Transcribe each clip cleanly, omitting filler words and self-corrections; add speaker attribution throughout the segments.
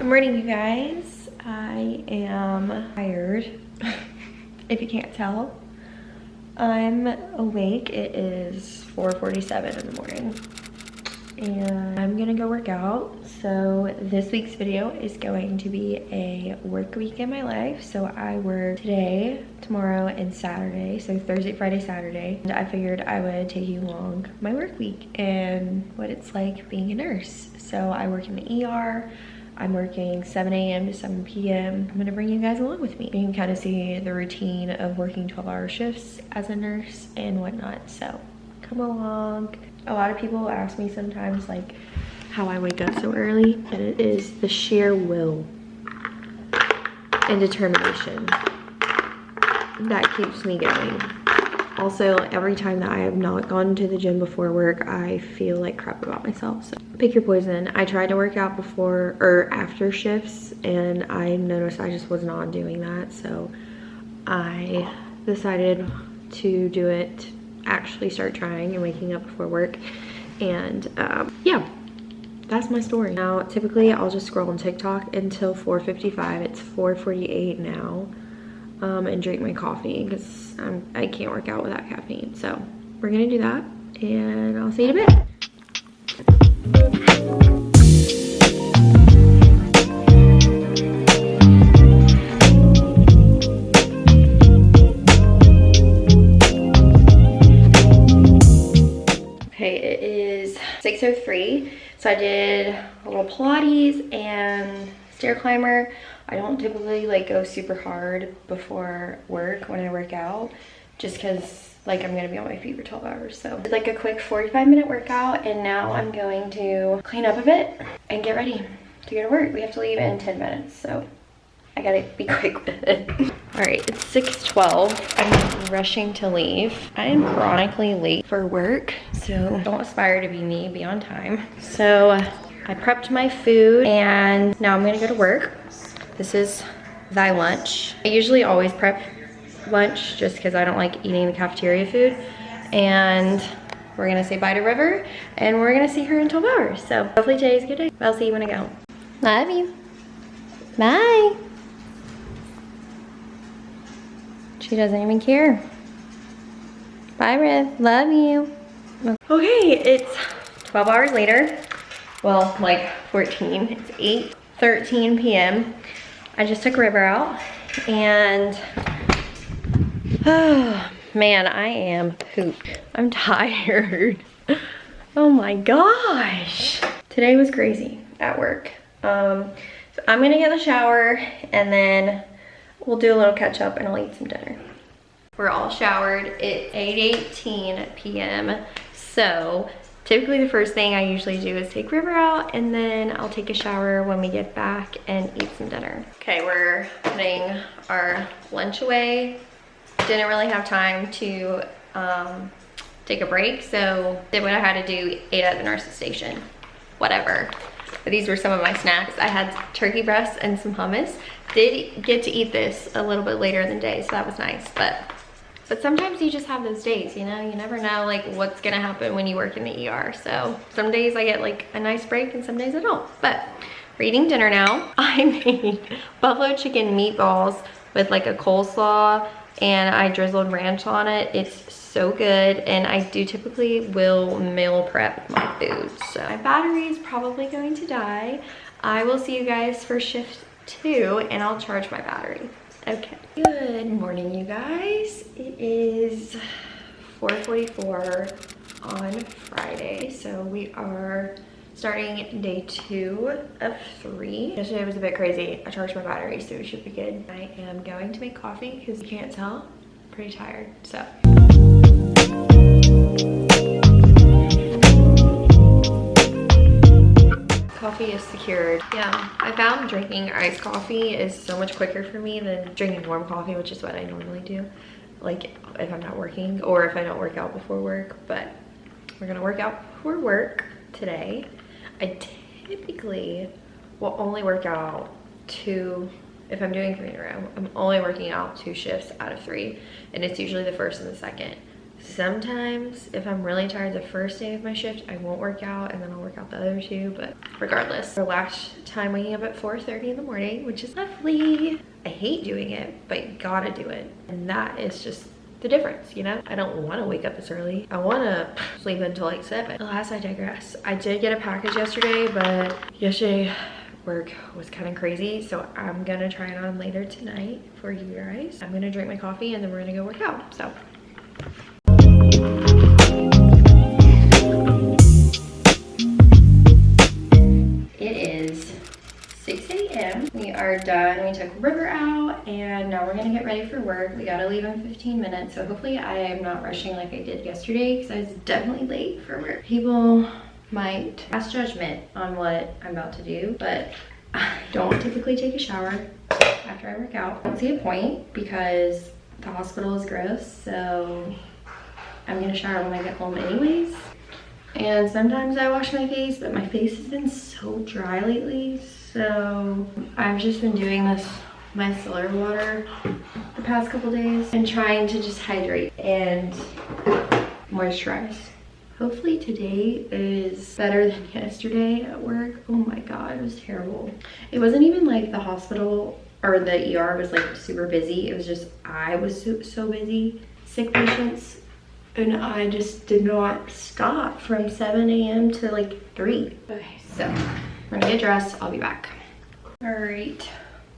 Speaker 1: Good morning, you guys. I am tired. If you can't tell, I'm awake. It is 4:47 in the morning and I'm gonna go work out. So this week's video is going to be a work week in my life. So I work today, tomorrow, and Saturday. So Thursday, Friday, Saturday. And I figured I would take you along my work week and what it's like being a nurse. So I work in the ER. I'm working 7 a.m. to 7 p.m. I'm gonna bring you guys along with me. You can kind of see the routine of working 12-hour shifts as a nurse and whatnot. So come along. A lot of people ask me sometimes like how I wake up so early, and it is the sheer will and determination that keeps me going. Also, every time that I have not gone to the gym before work, I feel like crap about myself. So pick your poison. I tried to work out before or after shifts, and I noticed I just was not doing that. So I decided to do it, actually start trying and waking up before work. And yeah, that's my story. Now, typically I'll just scroll on TikTok until 4:55. It's 4:48 now. And drink my coffee because I can't work out without caffeine. So we're gonna do that and I'll see you in a bit. Okay, it is 6:03. So I did a little Pilates and stair climber. I don't typically like go super hard before work when I work out, just because like I'm gonna be on my feet for 12 hours. So it's like a quick 45-minute workout, and now I'm going to clean up a bit and get ready to go to work. We have to leave in 10 minutes, so I gotta be quick with it. All right, it's 6:12. I'm rushing to leave. I am chronically late for work, so don't aspire to be me, be on time. So I prepped my food and now I'm gonna go to work. This is thy lunch. I usually always prep lunch just because I don't like eating the cafeteria food. And we're gonna say bye to River and we're gonna see her in 12 hours. So hopefully today's a good day. I'll see you when I go. Love you. Bye. She doesn't even care. Bye, Riv. Love you. Okay, it's 12 hours later. Well, like 14. It's 8:13 p.m. I just took River out and oh man, I am pooped. I'm tired. Oh my gosh. Today was crazy at work. So I'm gonna get in the shower and then we'll do a little catch up and I'll eat some dinner. We're all showered at 8:18 p.m. So typically the first thing I usually do is take River out and then I'll take a shower when we get back and eat some dinner. Okay, we're putting our lunch away. Didn't really have time to take a break, so did what I had to do, ate at the nurse's station, whatever. But these were some of my snacks. I had turkey breasts and some hummus. Did get to eat this a little bit later in the day, so that was nice. But sometimes you just have those days, you know? You never know like what's gonna happen when you work in the ER. So some days I get like a nice break and some days I don't. But we're eating dinner now. I made buffalo chicken meatballs with like a coleslaw and I drizzled ranch on it. It's so good, and I do typically will meal prep my food. So my battery is probably going to die. I will see you guys for shift 2 and I'll charge my battery. Okay. Good morning, you guys. It is 4:44 on Friday, so we are starting day 2 of 3. Yesterday was a bit crazy. I charged my battery, so it should be good. I am going to make coffee because you can't tell, I'm pretty tired. So coffee is secured. Yeah, I found drinking iced coffee is so much quicker for me than drinking warm coffee, which is what I normally do, like if I'm not working or if I don't work out before work. But we're gonna work out before work today. I typically will only work out 2, if I'm doing 3 in a row, I'm only working out 2 shifts out of 3, and it's usually the first and the second. Sometimes if I'm really tired the first day of my shift, I won't work out and then I'll work out the other two, but regardless. The last time waking up at 4:30 in the morning, which is lovely. I hate doing it, but you gotta do it. And that is just the difference, you know? I don't wanna wake up this early. I wanna sleep until like 7. Alas, I digress. I did get a package yesterday, but yesterday work was kind of crazy, so I'm gonna try it on later tonight for you guys. I'm gonna drink my coffee and then we're gonna go work out, so. It is 6 a.m. We are done. We took River out and now we're gonna get ready for work. We gotta leave in 15 minutes, so hopefully I am not rushing like I did yesterday because I was definitely late for work. People might pass judgment on what I'm about to do, but I don't typically take a shower after I work out. I don't see a point because the hospital is gross, so I'm gonna shower when I get home anyways. And sometimes I wash my face, but my face has been so dry lately, so I've just been doing this micellar water the past couple days and trying to just hydrate and moisturize. Hopefully today is better than yesterday at work. Oh my God, it was terrible. It wasn't even like the hospital or the ER was like super busy. It was just I was so busy. Sick patients, and I just did not stop from 7 a.m. to like 3. Okay, so I'm gonna get dressed. I'll be back. All right.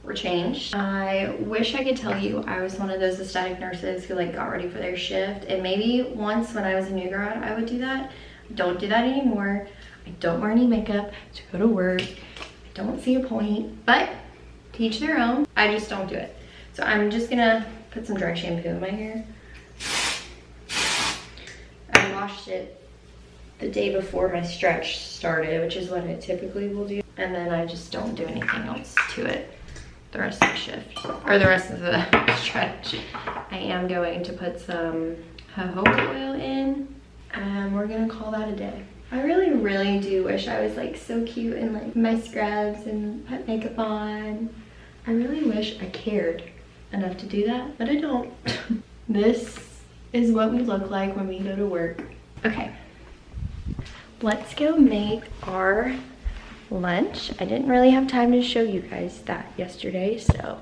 Speaker 1: We're changed. I wish I could tell you I was one of those aesthetic nurses who like got ready for their shift, and maybe once when I was a new grad I would do that. I don't do that anymore. I don't wear any makeup to go to work. I don't see a point, but to each their own. I just don't do it. So I'm just gonna put some dry shampoo in my hair. I washed it the day before my stretch started, which is what I typically will do, and then I just don't do anything else to it the rest of the shift, or the rest of the stretch. I am going to put some jojoba oil in, and we're gonna call that a day. I really do wish I was like so cute and like my scrubs and put makeup on. I really wish I cared enough to do that, but I don't. This is what we look like when we go to work. Okay, let's go make our lunch. I didn't really have time to show you guys that yesterday, so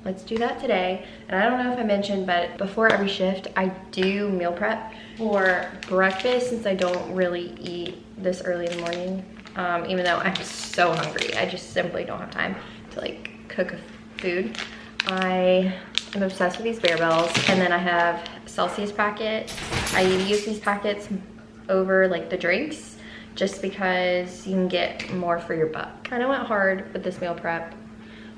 Speaker 1: let's do that today. And I don't know if I mentioned, but before every shift I do meal prep for breakfast, since I don't really eat this early in the morning, even though I'm so hungry. I just simply don't have time to like cook food. I am obsessed with these Bear Bells, and then I have Celsius packets. I use these packets over like the drinks, just because you can get more for your buck. Kind of went hard with this meal prep,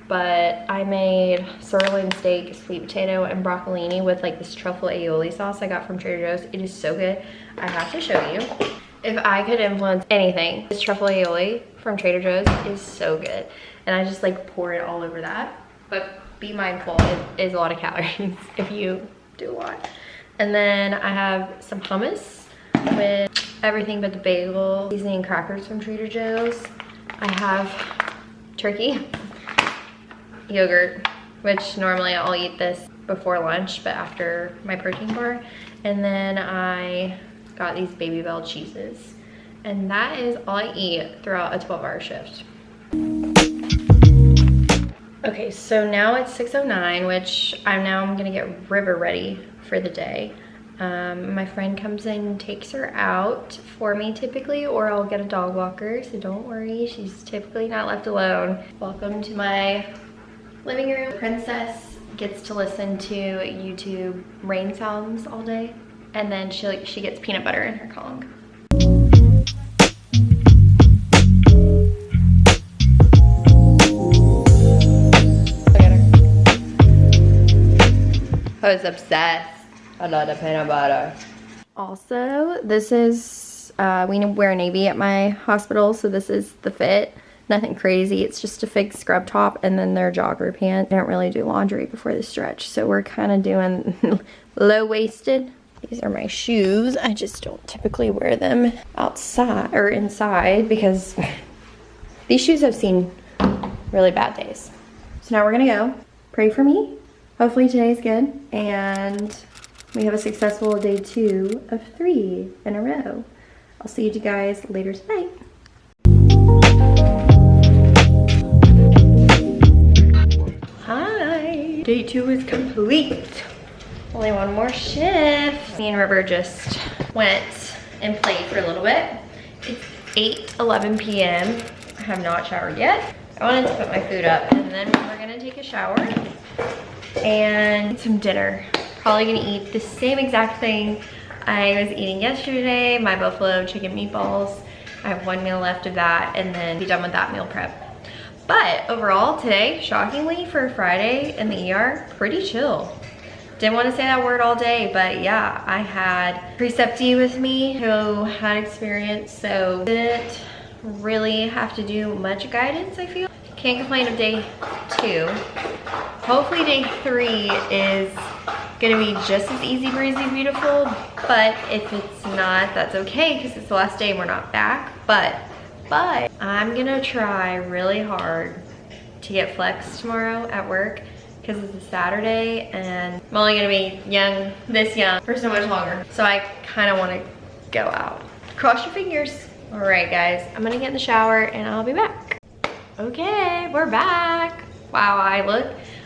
Speaker 1: but I made sirloin steak, sweet potato, and broccolini with like this truffle aioli sauce I got from Trader Joe's. It is so good. I have to show you. If I could influence anything, this truffle aioli from Trader Joe's is so good. And I just like pour it all over that. But be mindful, it is a lot of calories if you do a lot. And then I have some hummus with everything but the bagel, seasoning crackers from Trader Joe's. I have turkey, yogurt, which normally I'll eat this before lunch, but after my protein bar. And then I got these Baby Bell cheeses. And that is all I eat throughout a 12-hour shift. Okay, so now it's 6:09, which I'm gonna get River ready for the day. My friend comes in and takes her out for me typically, or I'll get a dog walker, so don't worry, she's typically not left alone. Welcome to my living room. Princess gets to listen to YouTube rain sounds all day, and then she gets peanut butter in her Kong. Look at her. I was obsessed. I love the peanut butter. Also, this is, we wear navy at my hospital, so this is the fit. Nothing crazy, it's just a fake scrub top and then their jogger pants. I don't really do laundry before the stretch, so we're kind of doing low-waisted. These are my shoes. I just don't typically wear them outside or inside because these shoes have seen really bad days. So now we're gonna go. Pray for me. Hopefully today's good, and We have a successful day 2 of 3 in a row. I'll see you guys later tonight. Hi, day 2 is complete. Only one more shift. Me and River just went and played for a little bit. It's 8:11 p.m. I have not showered yet. I wanted to put my food up and then we're gonna take a shower and some dinner. Probably gonna eat the same exact thing I was eating yesterday, my buffalo chicken meatballs. I have 1 meal left of that and then be done with that meal prep. But overall today, shockingly for Friday in the ER, pretty chill. Didn't want to say that word all day, but yeah, I had preceptee with me who had experience, so didn't really have to do much guidance, I feel. Can't complain of day 2. Hopefully day 3 is gonna be just as easy breezy beautiful, but if it's not, that's okay because it's the last day and we're not back. But I'm gonna try really hard to get flex tomorrow at work because it's a Saturday and I'm only gonna be this young for so much longer. So I kind of want to go out. Cross your fingers. All right guys, I'm gonna get in the shower and I'll be back. Okay, we're back. Wow,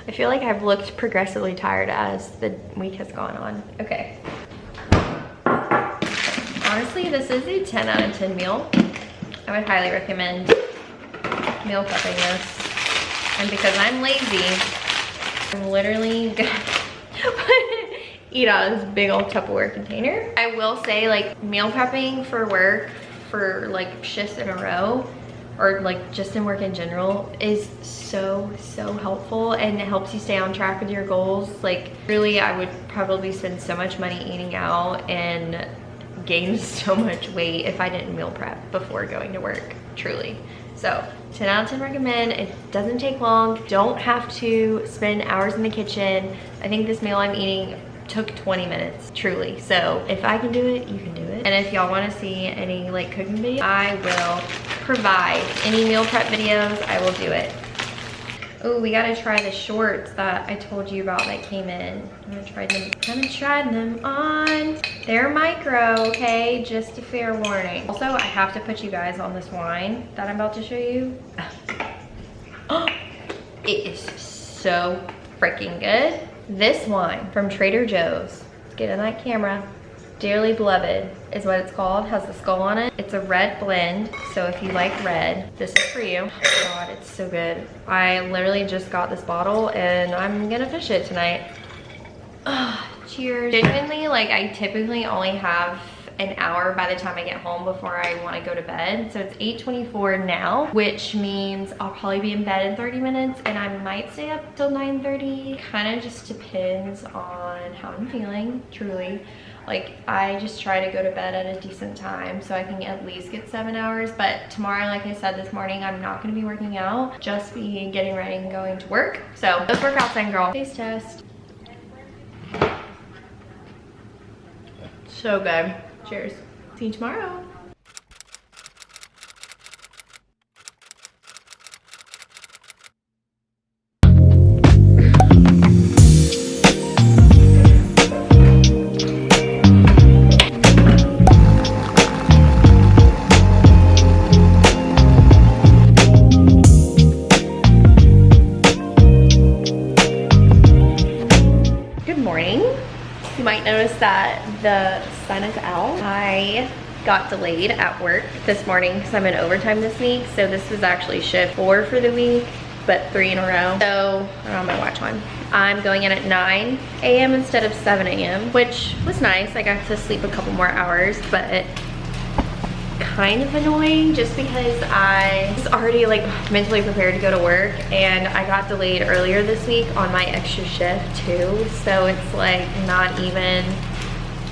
Speaker 1: I feel like I've looked progressively tired as the week has gone on. Okay. Honestly, this is a 10 out of 10 meal. I would highly recommend meal prepping this. And because I'm lazy, I'm literally gonna eat out of this big old Tupperware container. I will say, like, meal prepping for work, for like shifts in a row, or like just in work in general, is so helpful and it helps you stay on track with your goals. Like really, I would probably spend so much money eating out and gain so much weight if I didn't meal prep before going to work, truly. So 10 out of 10 recommend. It doesn't take long. Don't have to spend hours in the kitchen. I think this meal I'm eating took 20 minutes, truly. So if I can do it, you can do it. And if y'all want to see any like cooking videos, I will provide any meal prep videos. I will do it. Oh, we gotta try the shorts that I told you about that came in. I'm gonna try them on. They're micro, okay? Just a fair warning. Also, I have to put you guys on this wine that I'm about to show you. Oh, it is so freaking good. This wine from Trader Joe's, let's get in that camera. Dearly Beloved is what it's called, has the skull on it. It's a red blend, so if you like red, this is for you. Oh God, it's so good. I literally just got this bottle and I'm gonna finish it tonight. Cheers. Genuinely, like I typically only have an hour by the time I get home before I want to go to bed. So it's 8:24 now, which means I'll probably be in bed in 30 minutes and I might stay up till 9:30. Kind of just depends on how I'm feeling, truly. Like I just try to go to bed at a decent time so I can at least get 7 hours. But tomorrow, like I said this morning, I'm not going to be working out, just be getting ready and going to work. So let's work out then, girl. Taste test. So good. Cheers. See you tomorrow. Good morning. You might notice that the sun is out. I got delayed at work this morning because I'm in overtime this week. So this was actually shift 4 for the week, but 3 in a row. So I don't have my watch on. I'm going in at 9 a.m. instead of 7 a.m., which was nice. I got to sleep a couple more hours, but kind of annoying just because I was already like mentally prepared to go to work and I got delayed earlier this week on my extra shift too. So it's like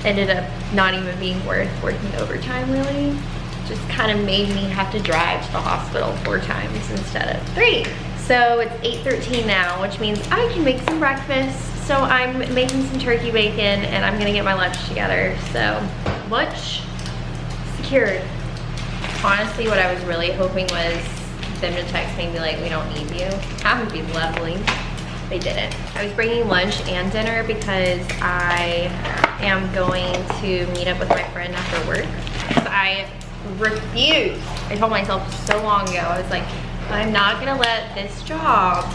Speaker 1: ended up not even being worth working overtime really. Just kind of made me have to drive to the hospital 4 times instead of 3. So it's 8:13 now, which means I can make some breakfast. So I'm making some turkey bacon and I'm gonna get my lunch together. So lunch secured. Honestly, what I was really hoping was them to text me and be like, we don't need you. That would be lovely. they didn't. I was bringing lunch and dinner because I am going to meet up with my friend after work. So I refused. I told myself so long ago, I was like, I'm not gonna let this job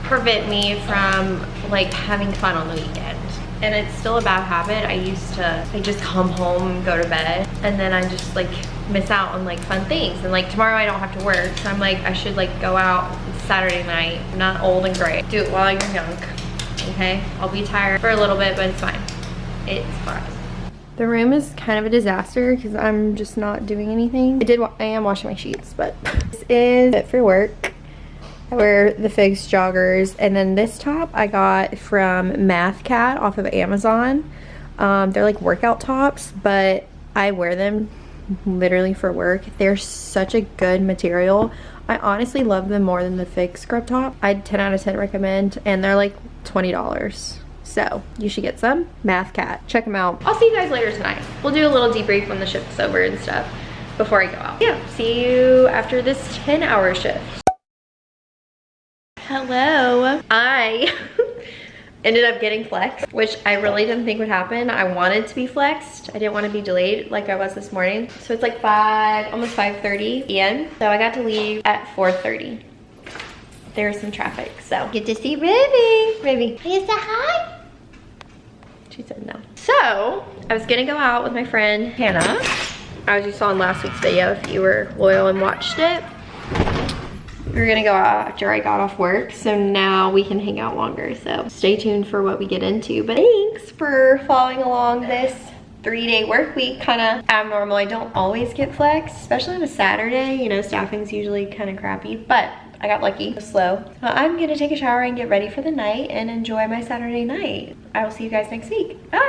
Speaker 1: prevent me from like having fun on the weekend. And it's still a bad habit. I just come home and go to bed, and then I just like miss out on like fun things. And like tomorrow I don't have to work, so I'm like, I should like go out Saturday night. I'm not old and gray. Do it while you're young, okay? I'll be tired for a little bit, but it's fine. It's fine. The room is kind of a disaster because I'm just not doing anything. I am washing my sheets, but this is fit for work. I wear the Figs joggers, and then this top I got from Math Cat off of Amazon. They're like workout tops, but I wear them literally for work. They're such a good material. I honestly love them more than the Figs scrub top. I'd 10 out of 10 recommend, and they're like $20. So you should get some. Math Cat, check them out. I'll see you guys later tonight. We'll do a little debrief when the shift's over and stuff before I go out. Yeah, see you after this 10-hour shift. Hello. I ended up getting flexed, which I really didn't think would happen. I wanted to be flexed. I didn't want to be delayed like I was this morning. So it's like almost 5:30 p.m. So I got to leave at 4:30. There's some traffic, so get to see Ruby. Ruby, can you say hi? She said no. So I was gonna go out with my friend Hannah, as you saw in last week's video if you were loyal and watched it. We were gonna go out after I got off work, so now we can hang out longer. So stay tuned for what we get into. But thanks for following along this 3-day work week. Kind of abnormal. I don't always get flexed, especially on a Saturday. You know, staffing's usually kind of crappy, but I got lucky. It was slow. So I'm gonna take a shower and get ready for the night and enjoy my Saturday night. I will see you guys next week. Bye.